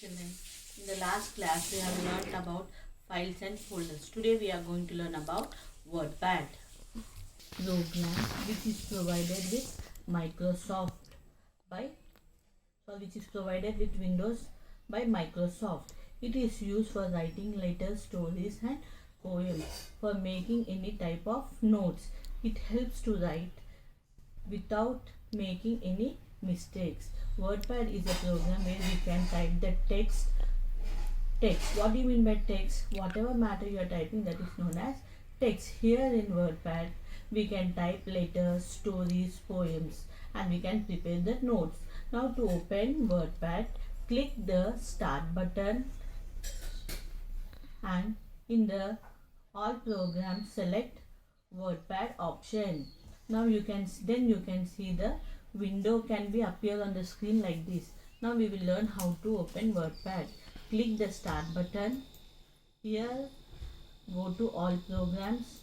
children. In the last class, we have learned about files and folders. Today, we are going to learn about WordPad program, which is provided with Microsoft by, which is provided with Windows by Microsoft. It is used for writing letters, stories, and poems. For making any type of notes, it helps to write without making any mistakes. WordPad is a program where we can type the text. What do you mean by text? Whatever matter you are typing, that is known as text. Here in WordPad, we can type letters, stories, poems, and we can prepare the notes. Now to open WordPad, click the start button and in the all programs select WordPad option. Now you can see the window can be appear on the screen like this. Now we will learn how to open WordPad. Click the start button. Here go to all programs.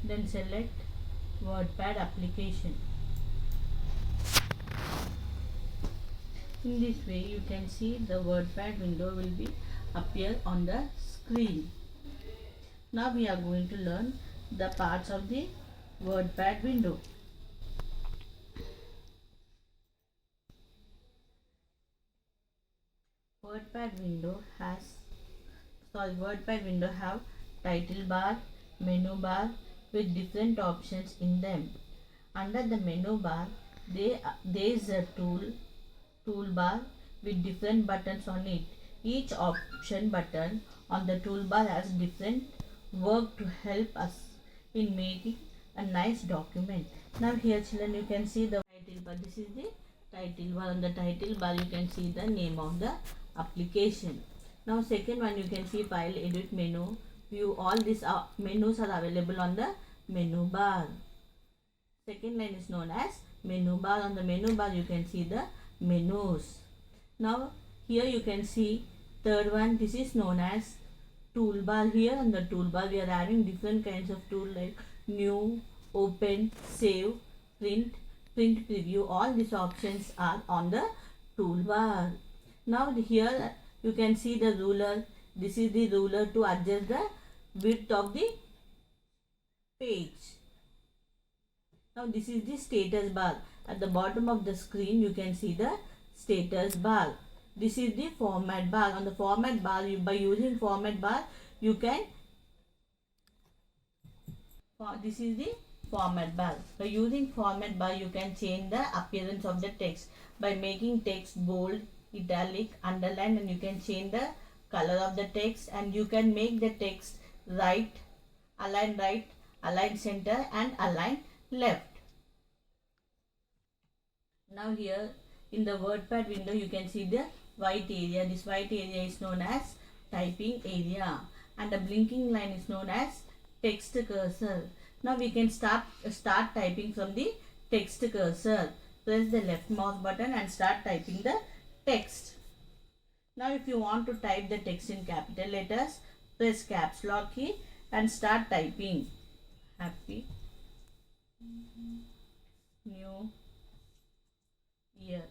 Then select WordPad application. In this way you can see the WordPad window will be appear on the screen. Now we are going to learn the parts of the WordPad window. WordPad window have title bar, menu bar with different options in them. Under the menu bar there is a toolbar with different buttons on it. Each option button on the toolbar has different work to help us in making a nice document. Now here children, you can see the title bar. This is the title bar. On the title bar you can see the name of the application. Now second one, you can see file, edit, menu, view. All these menus are available on the menu bar. Second line is known as menu bar. On the menu bar you can see the menus. Now here you can see third one, this is known as toolbar. Here on the toolbar we are having different kinds of tool like new, open, save, print preview. All these options are on the toolbar. Now here you can see the ruler. This is the ruler to adjust the width of the page. Now this is the status bar. At the bottom of the screen you can see the status bar. This is the format bar. On the format bar, by using format bar you can, this is the format bar. By using format bar you can change the appearance of the text by making text bold, italic, underline, and you can change the color of the text, and you can make the text right, align center, and align left. Now here in the WordPad window you can see the white area. This white area is known as typing area, and the blinking line is known as text cursor. Now we can start typing from the text cursor. Press the left mouse button and start typing the text. Now if you want to type the text in capital letters, press caps lock key and start typing. Happy New Year.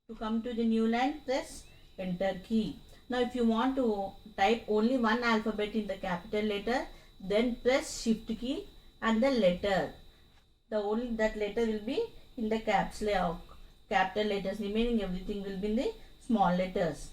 To come to the new line, press enter key. Now if you want to type only one alphabet in the capital letter, then press shift key and the letter. Only that letter will be in the capital letters. Remaining everything will be in the small letters.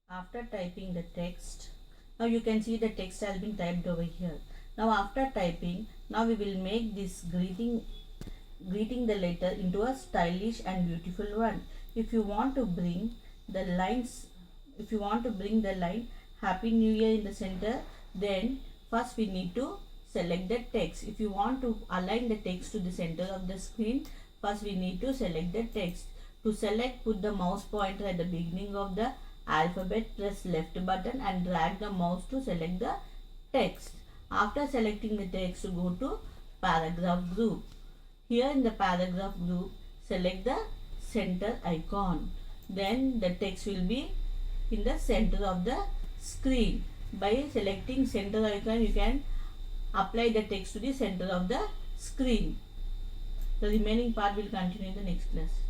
After typing the text, now you can see the text has been typed over here. Now after typing, now we will make this greeting the letter into a stylish and beautiful one. If you want to bring the line Happy New Year in the center, then first we need to select the text. If you want to align the text to the center of the screen, first we need to select the text. To select, put the mouse pointer at the beginning of the alphabet, press left button and drag the mouse to select the text. After selecting the text, go to paragraph group. Here in the paragraph group, select the center icon. Then the text will be in the center of the screen. By selecting center icon, you can apply the text to the center of the screen. The remaining part will continue in the next class.